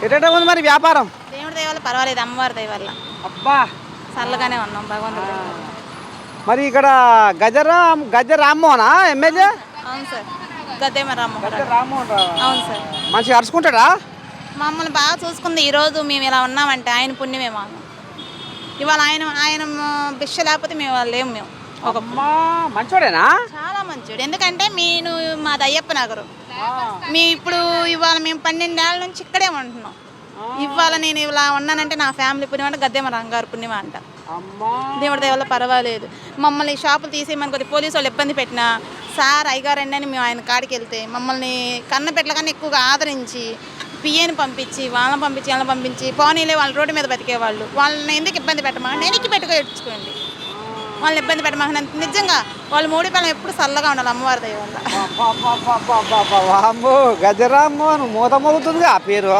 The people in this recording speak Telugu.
ఎట్ట ఉంది మరి వ్యాపారం? దేవుడి దయ వల్ల పర్వాలేదు, అమ్మవారి దయ వల్ల అబ్బా చల్లగానే ఉన్నాం భగవంతుడి దయ వల్ల. మరి ఇక్కడ గజ రామ్మోహనా ఎమ్మెల్యే? అవును సార్, గద్దేమ రామ్మోహన్ గజ రావు. రామ్మోహన్ రావు అవును సార్, మంచిగా అరుచుకుంటాడా? మమ్మల్ని బాగా చూసుకుంది. ఈరోజు మేము ఇలా ఉన్నామంటే ఆయన పుణ్యమే మాకు. ఇవాళ ఆయన ఆయన భిక్ష లేకపోతే మేము వాళ్ళు లేము. మేము ఒక అమ్మా మంచోడేనా? చాలా మంచివాడు. ఎందుకంటే నేను మాది అయ్యప్ప నగరు. మేము ఇప్పుడు ఇవాళ మేము 12 ఏళ్ళ నుంచి ఇక్కడే ఉంటున్నాం. ఇవాళ నేను ఇలా ఉన్నానంటే నా ఫ్యామిలీ పుణ్యం అంటే గద్దెమ రంగారు పుణ్యం అంట. అమ్మా దేవుడి దయ వల్ల పర్వాలేదు. మమ్మల్ని షాపులు తీసేయమని కొద్ది పోలీసు వాళ్ళు ఇబ్బంది పెట్టినా సార్ అయ్యగారండి అని మేము ఆయన కాడికి వెళ్తే మమ్మల్ని కన్నపెట్టల కన్నా ఎక్కువగా ఆదరించి పిఏని పంపించి వాళ్ళని పంపించి పోనీలే వాళ్ళ రోడ్డు మీద బతికేవాళ్ళు. వాళ్ళని ఎందుకు ఇబ్బంది పెట్టమా, నేను ఎక్కి పెట్టుకోండి, వాళ్ళని ఇబ్బంది పెట్టమా. నిజంగా వాళ్ళు మూడు పిల్లలు ఎప్పుడు చల్లగా ఉండాలి అమ్మవారి దయ వల్ల. వామ్మో గజరామ్మోహన్ మూత మోగుతుందిగా ఆ పేరు.